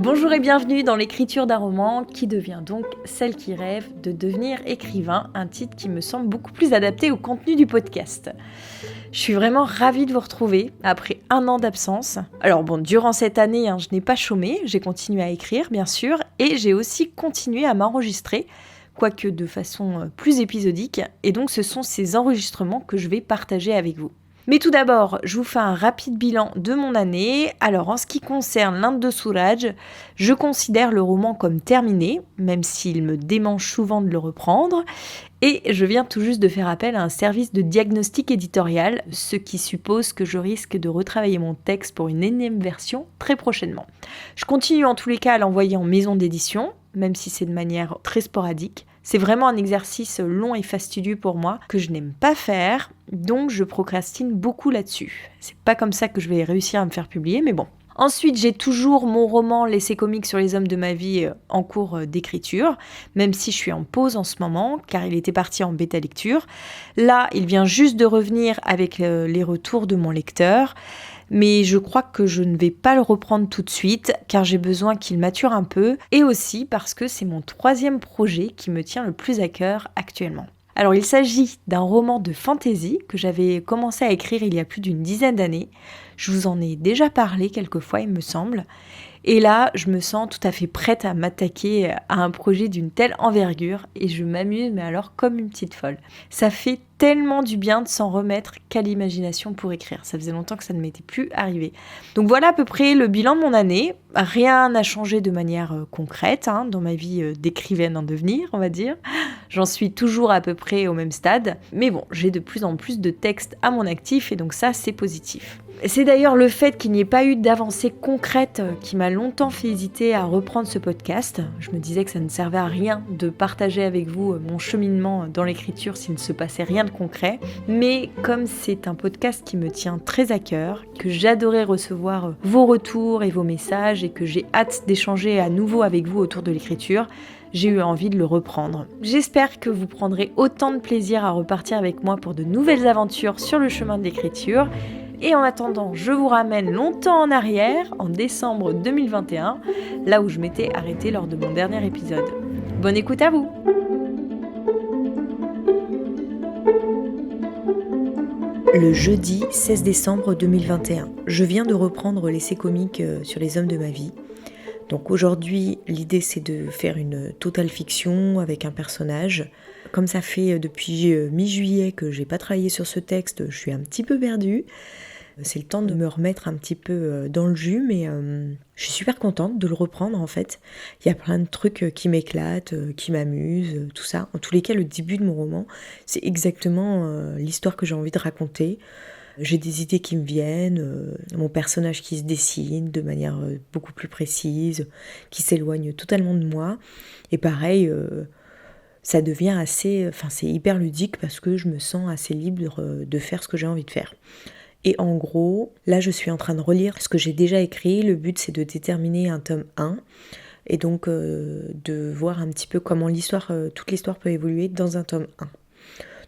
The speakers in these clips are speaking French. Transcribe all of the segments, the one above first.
Bonjour et bienvenue dans l'écriture d'un roman qui devient donc celle qui rêve de devenir écrivain, un titre qui me semble beaucoup plus adapté au contenu du podcast. Je suis vraiment ravie de vous retrouver après 1 an d'absence. Alors bon, durant cette année, je n'ai pas chômé, j'ai continué à écrire bien sûr, et j'ai aussi continué à m'enregistrer, quoique de façon plus épisodique, et donc ce sont ces enregistrements que je vais partager avec vous. Mais tout d'abord, je vous fais un rapide bilan de mon année. Alors en ce qui concerne l'Inde de Suraj, je considère le roman comme terminé, même s'il me démange souvent de le reprendre. Et je viens tout juste de faire appel à un service de diagnostic éditorial, ce qui suppose que je risque de retravailler mon texte pour une énième version très prochainement. Je continue en tous les cas à l'envoyer en maison d'édition, même si c'est de manière très sporadique. C'est vraiment un exercice long et fastidieux pour moi, que je n'aime pas faire, donc je procrastine beaucoup là-dessus. C'est pas comme ça que je vais réussir à me faire publier, mais bon. Ensuite, j'ai toujours mon roman L'essai comique sur les hommes de ma vie en cours d'écriture, même si je suis en pause en ce moment, car il était parti en bêta lecture. Là, il vient juste de revenir avec les retours de mon lecteur, mais je crois que je ne vais pas le reprendre tout de suite, car j'ai besoin qu'il mature un peu, et aussi parce que c'est mon 3e projet qui me tient le plus à cœur actuellement. Alors il s'agit d'un roman de fantasy que j'avais commencé à écrire il y a plus d'une dizaine d'années. Je vous en ai déjà parlé quelques fois il me semble. Et là, je me sens tout à fait prête à m'attaquer à un projet d'une telle envergure et je m'amuse, mais alors comme une petite folle. Ça fait tellement du bien de s'en remettre qu'à l'imagination pour écrire. Ça faisait longtemps que ça ne m'était plus arrivé. Donc voilà à peu près le bilan de mon année. Rien n'a changé de manière concrète dans ma vie d'écrivaine en devenir, on va dire. J'en suis toujours à peu près au même stade. Mais bon, j'ai de plus en plus de textes à mon actif et donc ça, c'est positif. C'est d'ailleurs le fait qu'il n'y ait pas eu d'avancée concrète qui m'a longtemps fait hésiter à reprendre ce podcast. Je me disais que ça ne servait à rien de partager avec vous mon cheminement dans l'écriture s'il ne se passait rien de concret. Mais comme c'est un podcast qui me tient très à cœur, que j'adorais recevoir vos retours et vos messages et que j'ai hâte d'échanger à nouveau avec vous autour de l'écriture, j'ai eu envie de le reprendre. J'espère que vous prendrez autant de plaisir à repartir avec moi pour de nouvelles aventures sur le chemin de l'écriture. Et en attendant, je vous ramène longtemps en arrière, en décembre 2021, là où je m'étais arrêtée lors de mon dernier épisode. Bonne écoute à vous! Le jeudi 16 décembre 2021, je viens de reprendre l'essai comique sur les hommes de ma vie. Donc aujourd'hui, l'idée c'est de faire une totale fiction avec un personnage. Comme ça fait depuis mi-juillet que j'ai pas travaillé sur ce texte, je suis un petit peu perdue. C'est le temps de me remettre un petit peu dans le jus, mais je suis super contente de le reprendre en fait. Il y a plein de trucs qui m'éclatent, qui m'amusent, tout ça. En tous les cas, le début de mon roman, c'est exactement l'histoire que j'ai envie de raconter. J'ai des idées qui me viennent, mon personnage qui se dessine de manière beaucoup plus précise, qui s'éloigne totalement de moi. Et pareil, ça devient c'est hyper ludique parce que je me sens assez libre de faire ce que j'ai envie de faire. Et en gros, là je suis en train de relire ce que j'ai déjà écrit. Le but c'est de déterminer un tome 1 et donc de voir un petit peu comment toute l'histoire peut évoluer dans un tome 1.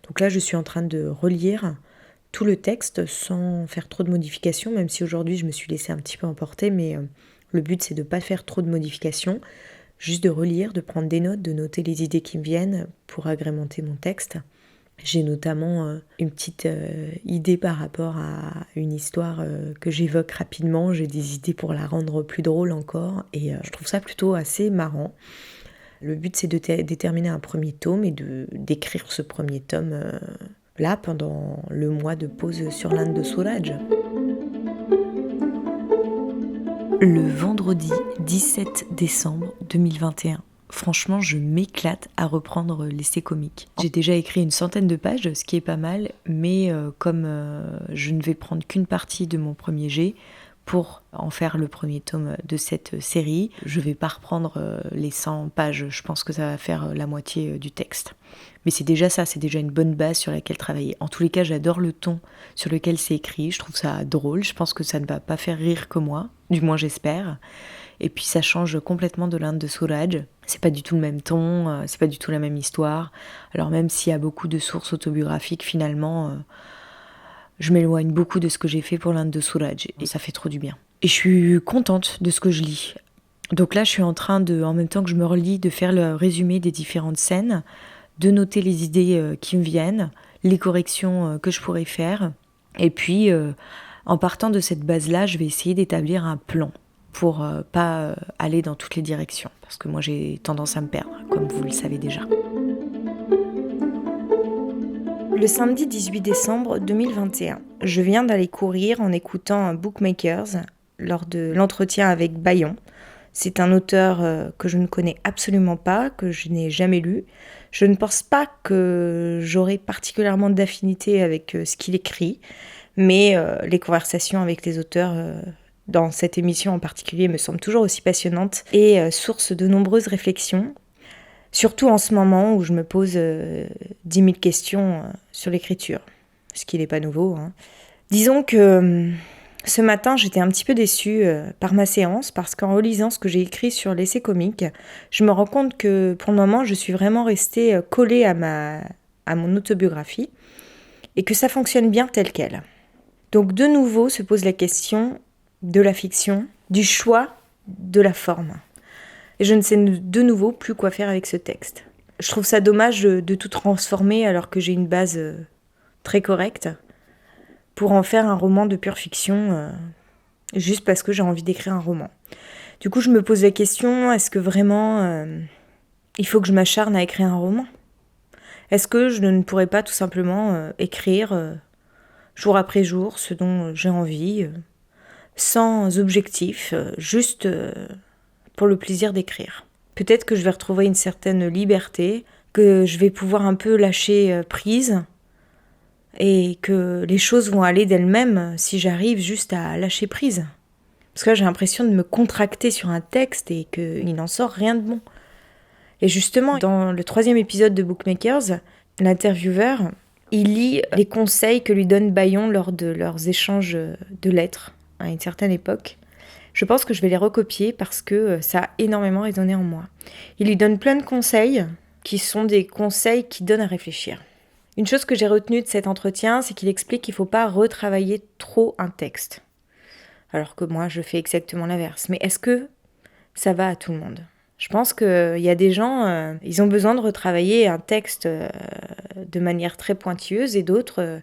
Donc là je suis en train de relire tout le texte sans faire trop de modifications, même si aujourd'hui je me suis laissée un petit peu emporter, mais le but c'est de ne pas faire trop de modifications, juste de relire, de prendre des notes, de noter les idées qui me viennent pour agrémenter mon texte. J'ai notamment une petite idée par rapport à une histoire que j'évoque rapidement. J'ai des idées pour la rendre plus drôle encore et je trouve ça plutôt assez marrant. Le but c'est de déterminer un premier tome et d'écrire ce premier tome là pendant le mois de pause sur l'Inde de Suraj. Le vendredi 17 décembre 2021. Franchement, je m'éclate à reprendre l'essai comique. J'ai déjà écrit une 100aine de pages, ce qui est pas mal, mais comme je ne vais prendre qu'une partie de mon premier jet pour en faire le premier tome de cette série, je vais pas reprendre les 100 pages, je pense que ça va faire la moitié du texte. Mais c'est déjà ça, c'est déjà une bonne base sur laquelle travailler. En tous les cas, j'adore le ton sur lequel c'est écrit, je trouve ça drôle, je pense que ça ne va pas faire rire que moi, du moins j'espère. Et puis ça change complètement de l'Inde de Suraj. C'est pas du tout le même ton, c'est pas du tout la même histoire. Alors même s'il y a beaucoup de sources autobiographiques, finalement, je m'éloigne beaucoup de ce que j'ai fait pour l'Inde de Suraj. Et ça fait trop du bien. Et je suis contente de ce que je lis. Donc là, je suis en train de, en même temps que je me relis, de faire le résumé des différentes scènes, de noter les idées qui me viennent, les corrections que je pourrais faire. Et puis, en partant de cette base-là, je vais essayer d'établir un plan pour pas aller dans toutes les directions. Parce que moi, j'ai tendance à me perdre, comme vous le savez déjà. Le samedi 18 décembre 2021, je viens d'aller courir en écoutant Bookmakers lors de l'entretien avec Bayon. C'est un auteur que je ne connais absolument pas, que je n'ai jamais lu. Je ne pense pas que j'aurai particulièrement d'affinité avec ce qu'il écrit, mais les conversations avec les auteurs dans cette émission en particulier me semblent toujours aussi passionnantes et source de nombreuses réflexions. Surtout en ce moment où je me pose 10 000 questions sur l'écriture, ce qui n'est pas nouveau. Hein. Disons que ce matin, j'étais un petit peu déçue par ma séance parce qu'en relisant ce que j'ai écrit sur l'essai comique, je me rends compte que pour le moment, je suis vraiment restée collée à mon autobiographie et que ça fonctionne bien tel quel. Donc de nouveau se pose la question de la fiction, du choix de la forme. Et je ne sais de nouveau plus quoi faire avec ce texte. Je trouve ça dommage de tout transformer alors que j'ai une base très correcte pour en faire un roman de pure fiction juste parce que j'ai envie d'écrire un roman. Du coup, je me pose la question, est-ce que vraiment il faut que je m'acharne à écrire un roman ? Est-ce que je ne pourrais pas tout simplement écrire jour après jour ce dont j'ai envie, sans objectif, juste pour le plaisir d'écrire. Peut-être que je vais retrouver une certaine liberté, que je vais pouvoir un peu lâcher prise et que les choses vont aller d'elles-mêmes si j'arrive juste à lâcher prise. Parce que là, j'ai l'impression de me contracter sur un texte et qu'il n'en sort rien de bon. Et justement, dans le 3e épisode de Bookmakers, l'intervieweur, il lit les conseils que lui donne Bayon lors de leurs échanges de lettres à une certaine époque. Je pense que je vais les recopier parce que ça a énormément résonné en moi. Il lui donne plein de conseils qui sont des conseils qui donnent à réfléchir. Une chose que j'ai retenue de cet entretien, c'est qu'il explique qu'il ne faut pas retravailler trop un texte. Alors que moi, je fais exactement l'inverse. Mais est-ce que ça va à tout le monde ? Je pense qu'il y a des gens, ils ont besoin de retravailler un texte de manière très pointilleuse et d'autres,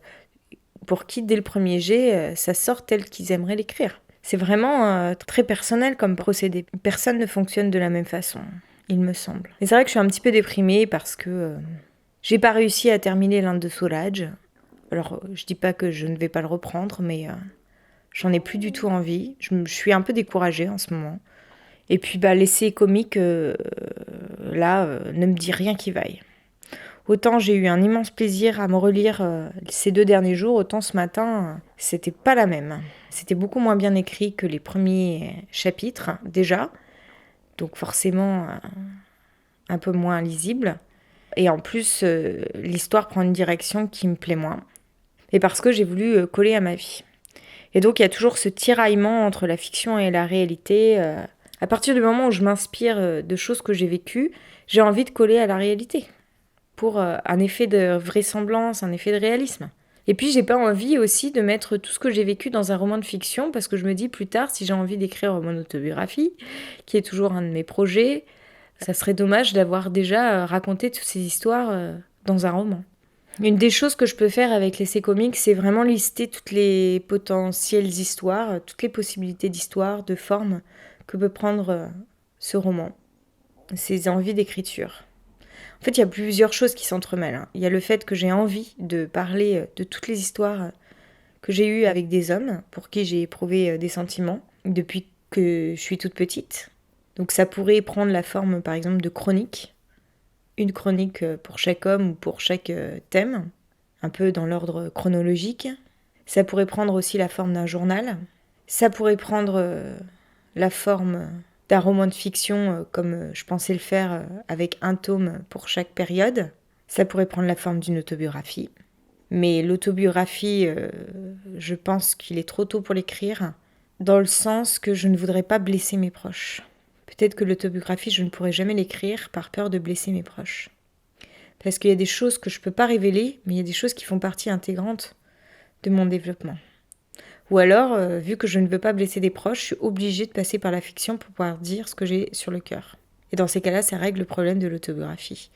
pour qui, dès le premier jet, ça sort tel qu'ils aimeraient l'écrire. C'est vraiment très personnel comme procédé. Personne ne fonctionne de la même façon, il me semble. Et c'est vrai que je suis un petit peu déprimée parce que j'ai pas réussi à terminer l'Inde de Solage. Alors, je dis pas que je ne vais pas le reprendre, mais j'en ai plus du tout envie. Je suis un peu découragée en ce moment. Et puis, l'essai comique, ne me dit rien qui vaille. Autant j'ai eu un immense plaisir à me relire ces 2 derniers jours, autant ce matin, c'était pas la même. C'était beaucoup moins bien écrit que les premiers chapitres, déjà. Donc forcément, un peu moins lisible. Et en plus, l'histoire prend une direction qui me plaît moins. Et parce que j'ai voulu coller à ma vie. Et donc, il y a toujours ce tiraillement entre la fiction et la réalité. À partir du moment où je m'inspire de choses que j'ai vécues, j'ai envie de coller à la réalité. Pour un effet de vraisemblance, un effet de réalisme. Et puis, j'ai pas envie aussi de mettre tout ce que j'ai vécu dans un roman de fiction, parce que je me dis plus tard, si j'ai envie d'écrire mon autobiographie, qui est toujours un de mes projets, ça serait dommage d'avoir déjà raconté toutes ces histoires dans un roman. Une des choses que je peux faire avec l'essai comique, c'est vraiment lister toutes les potentielles histoires, toutes les possibilités d'histoire, de forme que peut prendre ce roman, ces envies d'écriture. En fait, il y a plusieurs choses qui s'entremêlent. Il y a le fait que j'ai envie de parler de toutes les histoires que j'ai eues avec des hommes pour qui j'ai éprouvé des sentiments depuis que je suis toute petite. Donc ça pourrait prendre la forme, par exemple, de chroniques. Une chronique pour chaque homme ou pour chaque thème, un peu dans l'ordre chronologique. Ça pourrait prendre aussi la forme d'un journal. Ça pourrait prendre la forme d'un roman de fiction comme je pensais le faire avec un tome pour chaque période. Ça pourrait prendre la forme d'une autobiographie. Mais l'autobiographie, je pense qu'il est trop tôt pour l'écrire, dans le sens que je ne voudrais pas blesser mes proches. Peut-être que l'autobiographie, je ne pourrais jamais l'écrire par peur de blesser mes proches. Parce qu'il y a des choses que je ne peux pas révéler, mais il y a des choses qui font partie intégrante de mon développement. Ou alors, vu que je ne veux pas blesser des proches, je suis obligée de passer par la fiction pour pouvoir dire ce que j'ai sur le cœur. Et dans ces cas-là, ça règle le problème de l'autobiographie.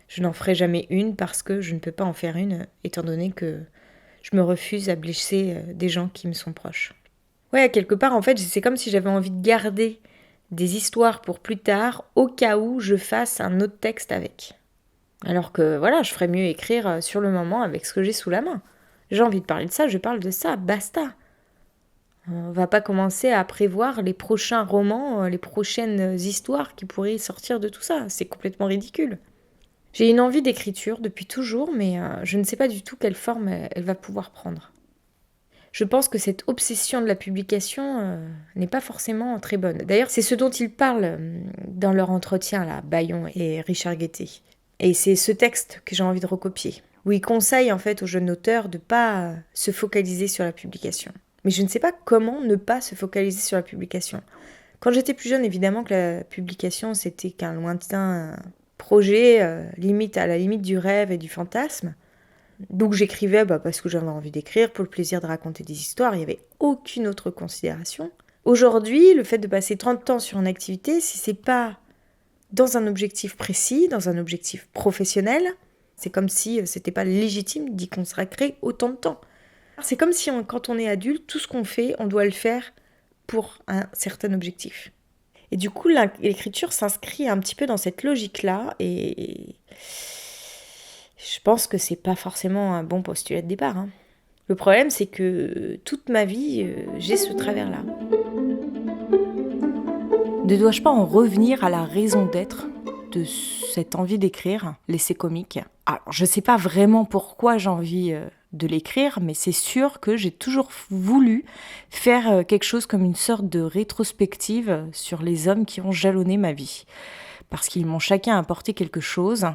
Je n'en ferai jamais une parce que je ne peux pas en faire une, étant donné que je me refuse à blesser des gens qui me sont proches. Ouais, quelque part, en fait, c'est comme si j'avais envie de garder des histoires pour plus tard, au cas où je fasse un autre texte avec. Alors que, voilà, je ferais mieux écrire sur le moment avec ce que j'ai sous la main. J'ai envie de parler de ça, je parle de ça, basta. On va pas commencer à prévoir les prochains romans, les prochaines histoires qui pourraient sortir de tout ça. C'est complètement ridicule. J'ai une envie d'écriture depuis toujours, mais je ne sais pas du tout quelle forme elle va pouvoir prendre. Je pense que cette obsession de la publication n'est pas forcément très bonne. D'ailleurs, c'est ce dont ils parlent dans leur entretien, là, Bayon et Richard Guettet. Et c'est ce texte que j'ai envie de recopier, où ils conseillent en fait aux jeunes auteurs de ne pas se focaliser sur la publication. Mais je ne sais pas comment ne pas se focaliser sur la publication. Quand j'étais plus jeune, évidemment que la publication, c'était qu'un lointain projet, à la limite du rêve et du fantasme. Donc j'écrivais parce que j'avais envie d'écrire, pour le plaisir de raconter des histoires, il n'y avait aucune autre considération. Aujourd'hui, le fait de passer 30 ans sur une activité, si c'est pas dans un objectif précis, dans un objectif professionnel, c'est comme si c'était pas légitime d'y consacrer autant de temps. C'est comme si quand on est adulte, tout ce qu'on fait, on doit le faire pour un certain objectif. Et du coup, l'écriture s'inscrit un petit peu dans cette logique-là, et je pense que c'est pas forcément un bon postulat de départ. Le problème, c'est que toute ma vie, j'ai ce travers-là. Ne dois-je pas en revenir à la raison d'être de cette envie d'écrire, l'essai comique ? Alors, je sais pas vraiment pourquoi j'ai envie de l'écrire, mais c'est sûr que j'ai toujours voulu faire quelque chose comme une sorte de rétrospective sur les hommes qui ont jalonné ma vie. Parce qu'ils m'ont chacun apporté quelque chose.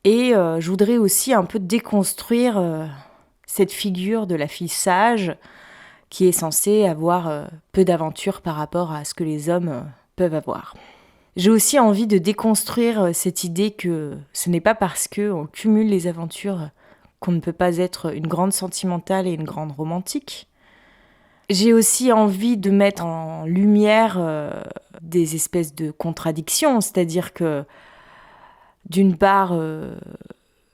Et je voudrais aussi un peu déconstruire cette figure de la fille sage qui est censée avoir peu d'aventures par rapport à ce que les hommes peuvent avoir. J'ai aussi envie de déconstruire cette idée que ce n'est pas parce qu'on cumule les aventures qu'on ne peut pas être une grande sentimentale et une grande romantique. J'ai aussi envie de mettre en lumière des espèces de contradictions, c'est-à-dire que d'une part,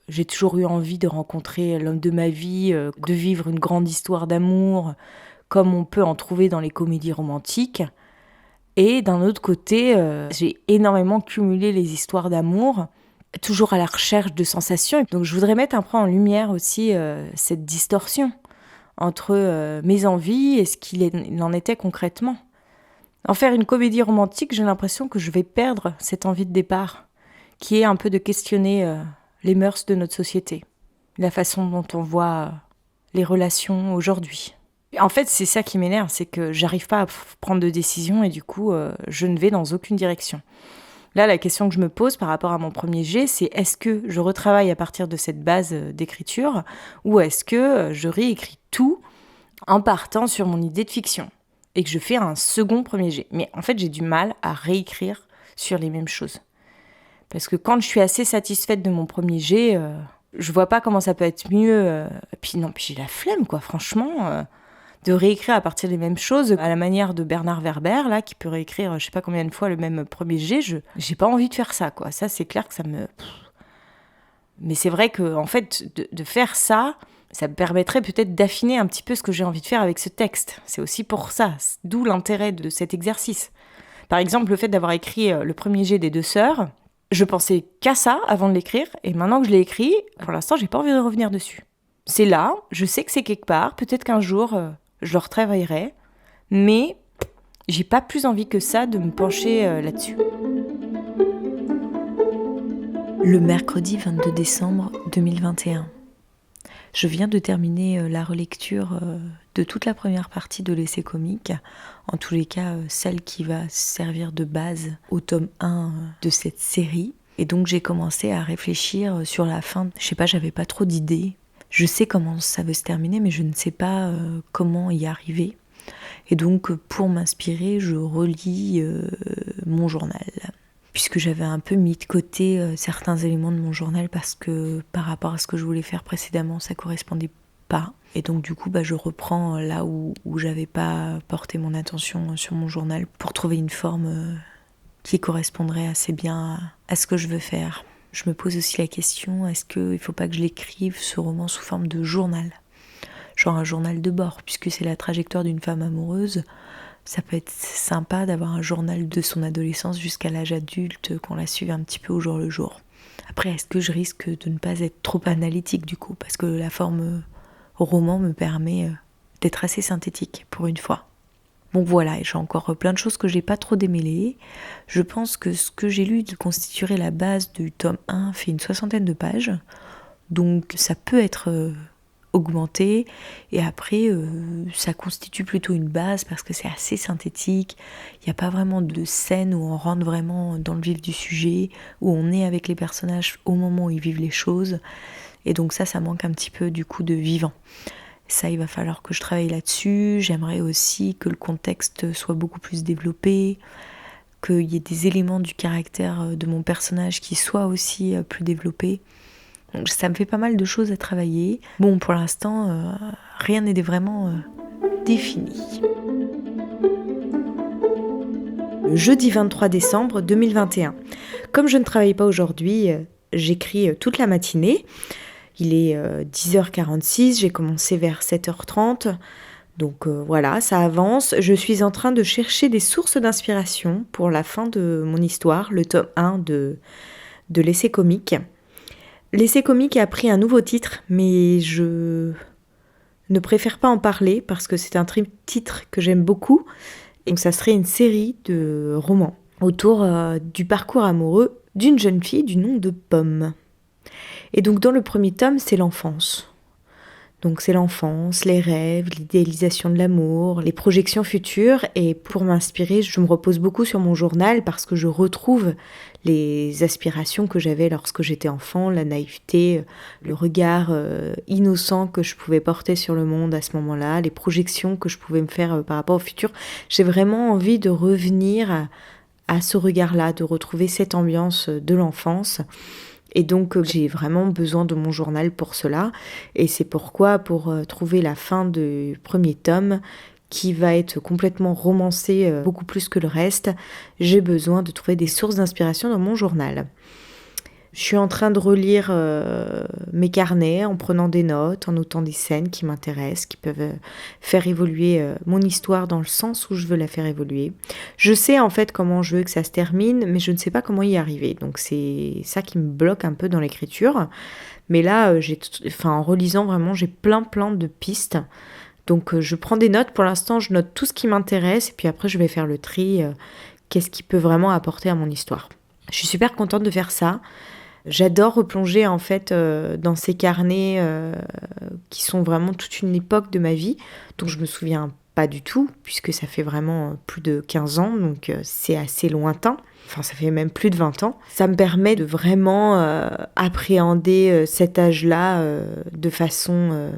j'ai toujours eu envie de rencontrer l'homme de ma vie, de vivre une grande histoire d'amour, comme on peut en trouver dans les comédies romantiques. Et d'un autre côté, j'ai énormément cumulé les histoires d'amour, toujours à la recherche de sensations. Donc je voudrais mettre un peu en lumière aussi cette distorsion entre mes envies et ce qu'il en était concrètement. En faire une comédie romantique, j'ai l'impression que je vais perdre cette envie de départ, qui est un peu de questionner les mœurs de notre société, la façon dont on voit les relations aujourd'hui. En fait, c'est ça qui m'énerve, c'est que j'arrive pas à prendre de décision et du coup, je ne vais dans aucune direction. Là, la question que je me pose par rapport à mon premier jet, c'est est-ce que je retravaille à partir de cette base d'écriture ou est-ce que je réécris tout en partant sur mon idée de fiction et que je fais un second premier jet. Mais en fait, j'ai du mal à réécrire sur les mêmes choses. Parce que quand je suis assez satisfaite de mon premier jet, je vois pas comment ça peut être mieux. Puis j'ai la flemme, quoi, franchement, de réécrire à partir des mêmes choses, à la manière de Bernard Werber, là, qui peut réécrire je sais pas combien de fois le même premier jet. J'ai pas envie de faire ça, quoi. Ça, c'est clair que ça me... Mais c'est vrai que, en fait, de faire ça, ça me permettrait peut-être d'affiner un petit peu ce que j'ai envie de faire avec ce texte. C'est aussi pour ça, d'où l'intérêt de cet exercice. Par exemple, le fait d'avoir écrit le premier jet des deux sœurs, je pensais qu'à ça avant de l'écrire, et maintenant que je l'ai écrit, pour l'instant, j'ai pas envie de revenir dessus. C'est là, je sais que c'est quelque part, peut-être qu'un jour, je le retravaillerai, mais j'ai pas plus envie que ça de me pencher là-dessus. Le mercredi 22 décembre 2021. Je viens de terminer la relecture de toute la première partie de l'essai comique, en tous les cas celle qui va servir de base au tome 1 de cette série. Et donc j'ai commencé à réfléchir sur la fin. Je sais pas, j'avais pas trop d'idées. Je sais comment ça veut se terminer, mais je ne sais pas comment y arriver. Et donc pour m'inspirer, je relis mon journal. Puisque j'avais un peu mis de côté certains éléments de mon journal parce que par rapport à ce que je voulais faire précédemment, ça correspondait pas. Et donc du coup, je reprends là où j'avais pas porté mon attention sur mon journal pour trouver une forme qui correspondrait assez bien à ce que je veux faire. Je me pose aussi la question, est-ce qu'il ne faut pas que je l'écrive, ce roman, sous forme de journal ? Genre un journal de bord, puisque c'est la trajectoire d'une femme amoureuse. Ça peut être sympa d'avoir un journal de son adolescence jusqu'à l'âge adulte, qu'on la suive un petit peu au jour le jour. Après, est-ce que je risque de ne pas être trop analytique du coup ? Parce que la forme roman me permet d'être assez synthétique pour une fois. Bon voilà, et j'ai encore plein de choses que j'ai pas trop démêlées. Je pense que ce que j'ai lu constituerait la base du tome 1 fait une 60aine de pages. Donc ça peut être augmenté. Et après, ça constitue plutôt une base parce que c'est assez synthétique. Il n'y a pas vraiment de scène où on rentre vraiment dans le vif du sujet, où on est avec les personnages au moment où ils vivent les choses. Et donc ça manque un petit peu du coup de vivant. Ça, il va falloir que je travaille là-dessus. J'aimerais aussi que le contexte soit beaucoup plus développé, qu'il y ait des éléments du caractère de mon personnage qui soient aussi plus développés. Donc ça me fait pas mal de choses à travailler. Bon, pour l'instant, rien n'est vraiment défini. Le jeudi 23 décembre 2021. Comme je ne travaille pas aujourd'hui, j'écris toute la matinée. Il est 10h46, j'ai commencé vers 7h30, donc voilà, ça avance. Je suis en train de chercher des sources d'inspiration pour la fin de mon histoire, le tome 1 de l'essai comique. L'essai comique a pris un nouveau titre, mais je ne préfère pas en parler parce que c'est un titre que j'aime beaucoup. Et donc ça serait une série de romans autour du parcours amoureux d'une jeune fille du nom de Pomme. Et donc dans le premier tome, c'est l'enfance. Donc c'est l'enfance, les rêves, l'idéalisation de l'amour, les projections futures. Et pour m'inspirer, je me repose beaucoup sur mon journal parce que je retrouve les aspirations que j'avais lorsque j'étais enfant, la naïveté, le regard innocent que je pouvais porter sur le monde à ce moment-là, les projections que je pouvais me faire par rapport au futur. J'ai vraiment envie de revenir à ce regard-là, de retrouver cette ambiance de l'enfance. Et donc j'ai vraiment besoin de mon journal pour cela, et c'est pourquoi pour trouver la fin du premier tome, qui va être complètement romancé beaucoup plus que le reste, j'ai besoin de trouver des sources d'inspiration dans mon journal. Je suis en train de relire mes carnets en prenant des notes, en notant des scènes qui m'intéressent, qui peuvent faire évoluer mon histoire dans le sens où je veux la faire évoluer. Je sais en fait comment je veux que ça se termine, mais je ne sais pas comment y arriver. Donc c'est ça qui me bloque un peu dans l'écriture. Mais là, en relisant vraiment, j'ai plein de pistes. Donc je prends des notes. Pour l'instant, je note tout ce qui m'intéresse et puis après je vais faire le tri. Qu'est-ce qui peut vraiment apporter à mon histoire. Je suis super contente de faire ça. J'adore replonger en fait dans ces carnets qui sont vraiment toute une époque de ma vie, dont je me souviens pas du tout, puisque ça fait vraiment plus de 15 ans, donc c'est assez lointain. Enfin, ça fait même plus de 20 ans. Ça me permet de vraiment appréhender cet âge-là de façon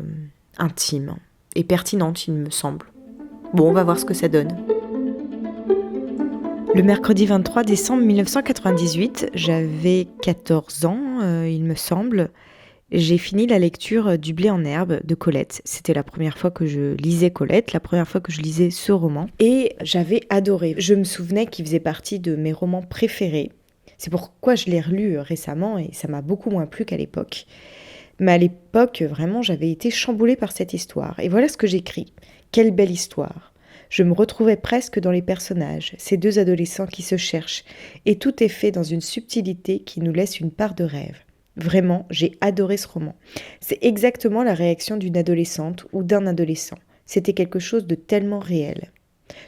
intime et pertinente, il me semble. Bon, on va voir ce que ça donne. Le mercredi 23 décembre 1998, j'avais 14 ans, il me semble. J'ai fini la lecture du Blé en herbe de Colette. C'était la première fois que je lisais Colette, la première fois que je lisais ce roman. Et j'avais adoré. Je me souvenais qu'il faisait partie de mes romans préférés. C'est pourquoi je l'ai relu récemment et ça m'a beaucoup moins plu qu'à l'époque. Mais à l'époque, vraiment, j'avais été chamboulée par cette histoire. Et voilà ce que j'écris. Quelle belle histoire. Je me retrouvais presque dans les personnages, ces deux adolescents qui se cherchent, et tout est fait dans une subtilité qui nous laisse une part de rêve. Vraiment, j'ai adoré ce roman. C'est exactement la réaction d'une adolescente ou d'un adolescent. C'était quelque chose de tellement réel.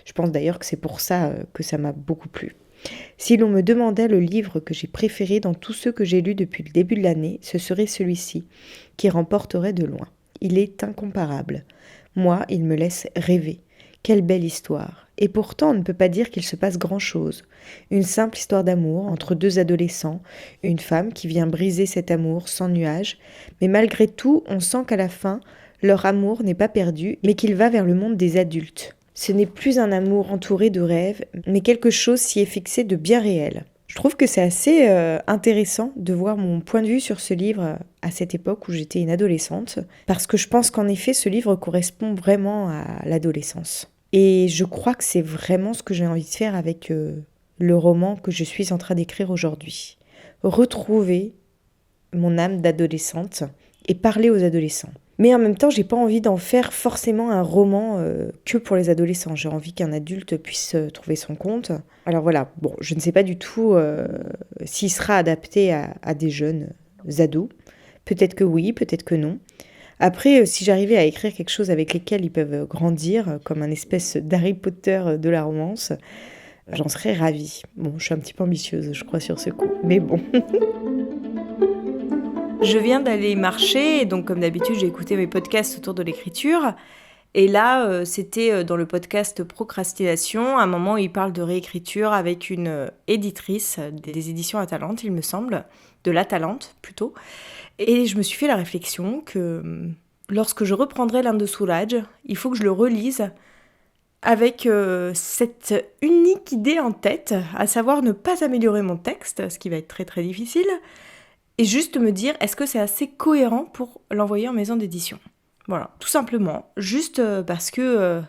Je pense d'ailleurs que c'est pour ça que ça m'a beaucoup plu. Si l'on me demandait le livre que j'ai préféré dans tous ceux que j'ai lus depuis le début de l'année, ce serait celui-ci, qui remporterait de loin. Il est incomparable. Moi, il me laisse rêver. Quelle belle histoire. Et pourtant, on ne peut pas dire qu'il se passe grand-chose. Une simple histoire d'amour entre deux adolescents, une femme qui vient briser cet amour sans nuage, mais malgré tout, on sent qu'à la fin, leur amour n'est pas perdu, mais qu'il va vers le monde des adultes. Ce n'est plus un amour entouré de rêves, mais quelque chose s'y est fixé de bien réel. Je trouve que c'est assez intéressant de voir mon point de vue sur ce livre à cette époque où j'étais une adolescente, parce que je pense qu'en effet, ce livre correspond vraiment à l'adolescence. Et je crois que c'est vraiment ce que j'ai envie de faire avec le roman que je suis en train d'écrire aujourd'hui. Retrouver mon âme d'adolescente et parler aux adolescents. Mais en même temps, j'ai pas envie d'en faire forcément un roman que pour les adolescents. J'ai envie qu'un adulte puisse trouver son compte. Alors voilà, bon, je ne sais pas du tout s'il sera adapté à des jeunes ados. Peut-être que oui, peut-être que non. Après, si j'arrivais à écrire quelque chose avec lesquels ils peuvent grandir, comme un espèce d'Harry Potter de la romance, j'en serais ravie. Bon, je suis un petit peu ambitieuse, je crois, sur ce coup. Mais bon. Je viens d'aller marcher, et donc comme d'habitude, j'ai écouté mes podcasts autour de l'écriture. Et là, c'était dans le podcast Procrastination, un moment où il parle de réécriture avec une éditrice des éditions Atalante, il me semble, de l'Atalante plutôt. Et je me suis fait la réflexion que lorsque je reprendrai l'Inde de Soulage, il faut que je le relise avec cette unique idée en tête, à savoir ne pas améliorer mon texte, ce qui va être très très difficile, et juste me dire est-ce que c'est assez cohérent pour l'envoyer en maison d'édition. Voilà, tout simplement, juste parce que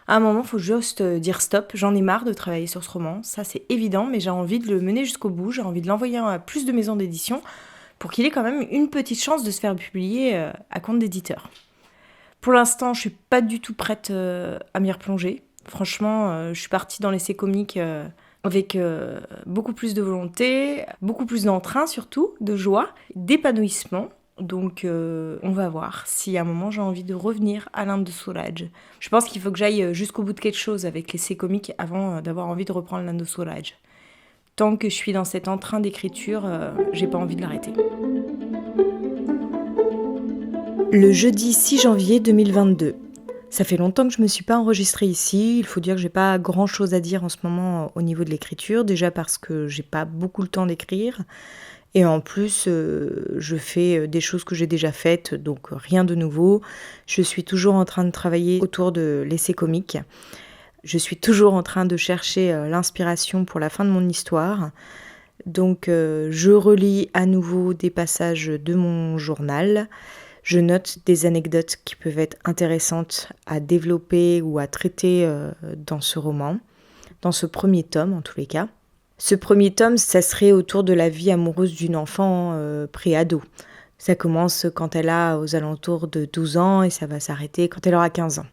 à un moment, il faut juste dire stop, j'en ai marre de travailler sur ce roman, ça c'est évident, mais j'ai envie de le mener jusqu'au bout, j'ai envie de l'envoyer à plus de maisons d'édition pour qu'il ait quand même une petite chance de se faire publier à compte d'éditeur. Pour l'instant, je suis pas du tout prête à m'y replonger. Franchement, je suis partie dans l'essai comique avec beaucoup plus de volonté, beaucoup plus d'entrain surtout, de joie, d'épanouissement. Donc on va voir si à un moment j'ai envie de revenir à l'Inde de Soulage. Je pense qu'il faut que j'aille jusqu'au bout de quelque chose avec l'essai comique avant d'avoir envie de reprendre l'Inde de Soulage. Tant que je suis dans cet entrain d'écriture, j'ai pas envie de l'arrêter. Le jeudi 6 janvier 2022. Ça fait longtemps que je ne me suis pas enregistrée ici. Il faut dire que j'ai pas grand chose à dire en ce moment au niveau de l'écriture. Déjà parce que j'ai pas beaucoup le temps d'écrire. Et en plus, je fais des choses que j'ai déjà faites, donc rien de nouveau. Je suis toujours en train de travailler autour de l'essai comique. Je suis toujours en train de chercher l'inspiration pour la fin de mon histoire. Donc je relis à nouveau des passages de mon journal. Je note des anecdotes qui peuvent être intéressantes à développer ou à traiter dans ce roman, dans ce premier tome en tous les cas. Ce premier tome, ça serait autour de la vie amoureuse d'une enfant pré-ado. Ça commence quand elle a aux alentours de 12 ans et ça va s'arrêter quand elle aura 15 ans.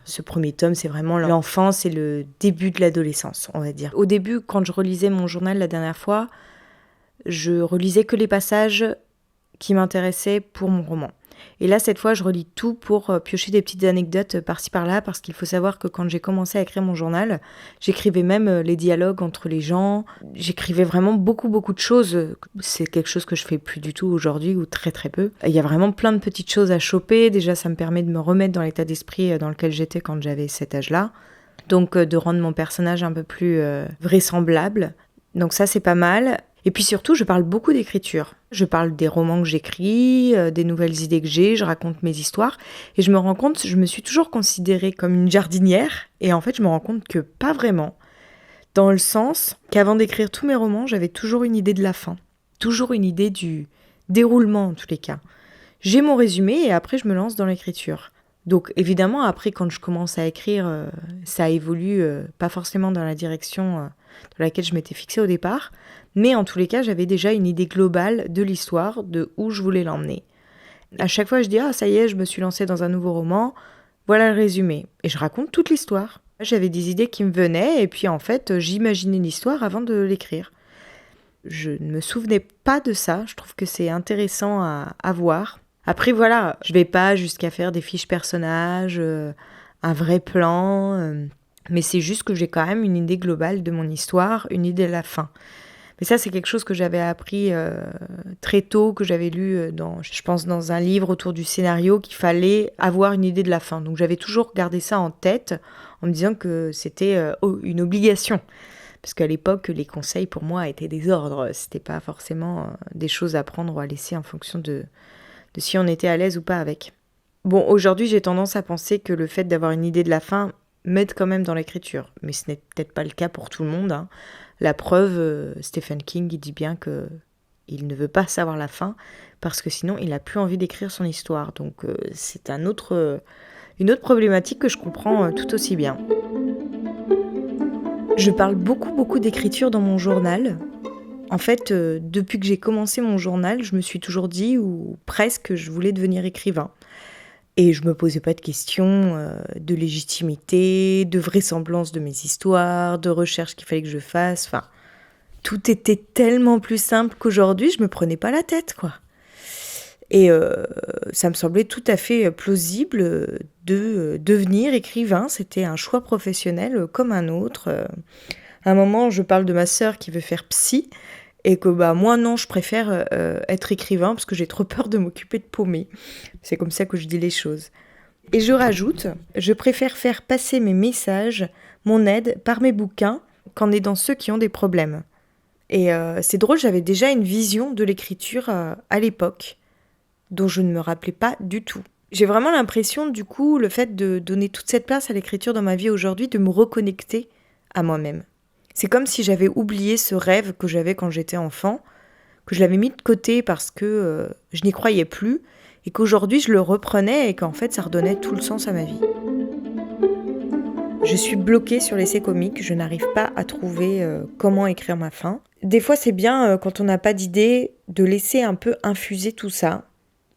Ce premier tome, c'est vraiment l'enfance et le début de l'adolescence, on va dire. Au début, quand je relisais mon journal la dernière fois, je relisais que les passages qui m'intéressaient pour mon roman. Et là, cette fois, je relis tout pour piocher des petites anecdotes par-ci par-là, parce qu'il faut savoir que quand j'ai commencé à écrire mon journal, j'écrivais même les dialogues entre les gens, j'écrivais vraiment beaucoup de choses. C'est quelque chose que je fais plus du tout aujourd'hui, ou très très peu. Il y a vraiment plein de petites choses à choper. Déjà, ça me permet de me remettre dans l'état d'esprit dans lequel j'étais quand j'avais cet âge-là. Donc, de rendre mon personnage un peu plus vraisemblable. Donc ça, c'est pas mal. Et puis surtout, je parle beaucoup d'écriture. Je parle des romans que j'écris, des nouvelles idées que j'ai, je raconte mes histoires. Et je me rends compte, je me suis toujours considérée comme une jardinière. Et en fait, je me rends compte que pas vraiment. Dans le sens qu'avant d'écrire tous mes romans, j'avais toujours une idée de la fin. Toujours une idée du déroulement, en tous les cas. J'ai mon résumé et après, je me lance dans l'écriture. Donc évidemment, après, quand je commence à écrire, ça évolue pas forcément dans la direction dans laquelle je m'étais fixée au départ. Mais en tous les cas, j'avais déjà une idée globale de l'histoire, de où je voulais l'emmener. À chaque fois, je dis « Ah, ça y est, je me suis lancée dans un nouveau roman, voilà le résumé. » Et je raconte toute l'histoire. J'avais des idées qui me venaient, et puis en fait, j'imaginais l'histoire avant de l'écrire. Je ne me souvenais pas de ça, je trouve que c'est intéressant à voir. Après, voilà, je vais pas jusqu'à faire des fiches personnages, un vrai plan, mais c'est juste que j'ai quand même une idée globale de mon histoire, une idée de la fin. Mais ça, c'est quelque chose que j'avais appris très tôt, que j'avais lu je pense dans un livre autour du scénario, qu'il fallait avoir une idée de la fin. Donc j'avais toujours gardé ça en tête, en me disant que c'était une obligation. Parce qu'à l'époque, les conseils pour moi étaient des ordres. C'était pas forcément des choses à prendre ou à laisser en fonction de si on était à l'aise ou pas avec. Bon, aujourd'hui, j'ai tendance à penser que le fait d'avoir une idée de la fin, m'aide quand même dans l'écriture. Mais ce n'est peut-être pas le cas pour tout le monde, hein. La preuve, Stephen King, il dit bien qu'il ne veut pas savoir la fin, parce que sinon il n'a plus envie d'écrire son histoire. Donc c'est une autre problématique que je comprends tout aussi bien. Je parle beaucoup d'écriture dans mon journal. En fait, depuis que j'ai commencé mon journal, je me suis toujours dit, ou presque, que je voulais devenir écrivain. Et je me posais pas de questions de légitimité, de vraisemblance de mes histoires, de recherche qu'il fallait que je fasse. Enfin, tout était tellement plus simple qu'aujourd'hui, je me prenais pas la tête, quoi. Et ça me semblait tout à fait plausible de devenir écrivain. C'était un choix professionnel comme un autre. À un moment, je parle de ma sœur qui veut faire psy, et que moi non, je préfère être écrivain parce que j'ai trop peur de m'occuper de paumés. C'est comme ça que je dis les choses. Et je rajoute, je préfère faire passer mes messages, mon aide, par mes bouquins, qu'en aidant ceux qui ont des problèmes. Et c'est drôle, j'avais déjà une vision de l'écriture à l'époque, dont je ne me rappelais pas du tout. J'ai vraiment l'impression, du coup, le fait de donner toute cette place à l'écriture dans ma vie aujourd'hui, de me reconnecter à moi-même. C'est comme si j'avais oublié ce rêve que j'avais quand j'étais enfant, que je l'avais mis de côté parce que je n'y croyais plus, et qu'aujourd'hui je le reprenais et qu'en fait ça redonnait tout le sens à ma vie. Je suis bloquée sur l'essai comique, je n'arrive pas à trouver comment écrire ma fin. Des fois c'est bien, quand on n'a pas d'idée, de laisser un peu infuser tout ça.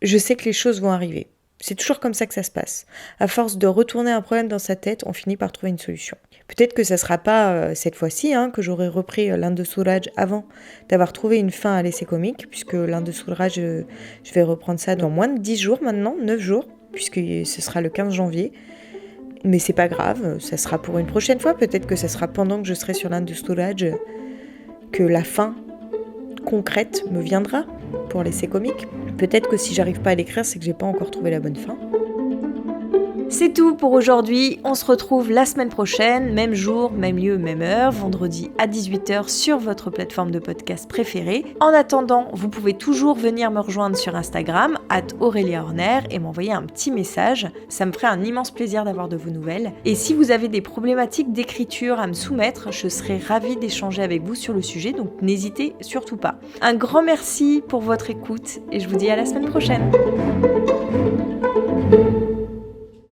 Je sais que les choses vont arriver. C'est toujours comme ça que ça se passe. À force de retourner un problème dans sa tête, on finit par trouver une solution. Peut-être que ça ne sera pas cette fois-ci que j'aurai repris l'Inde de Suraj avant d'avoir trouvé une fin à l'essai comique, puisque l'Inde de Suraj, je vais reprendre ça dans moins de 10 jours maintenant, 9 jours, puisque ce sera le 15 janvier. Mais c'est pas grave, ça sera pour une prochaine fois. Peut-être que ça sera pendant que je serai sur l'Inde de Suraj que la fin concrète me viendra pour l'essai comique. Peut-être que si j'arrive pas à l'écrire, c'est que j'ai pas encore trouvé la bonne fin. C'est tout pour aujourd'hui, on se retrouve la semaine prochaine, même jour, même lieu, même heure, vendredi à 18h sur votre plateforme de podcast préférée. En attendant, vous pouvez toujours venir me rejoindre sur Instagram, @AureliaHorner, et m'envoyer un petit message. Ça me ferait un immense plaisir d'avoir de vos nouvelles. Et si vous avez des problématiques d'écriture à me soumettre, je serai ravie d'échanger avec vous sur le sujet, donc n'hésitez surtout pas. Un grand merci pour votre écoute et je vous dis à la semaine prochaine.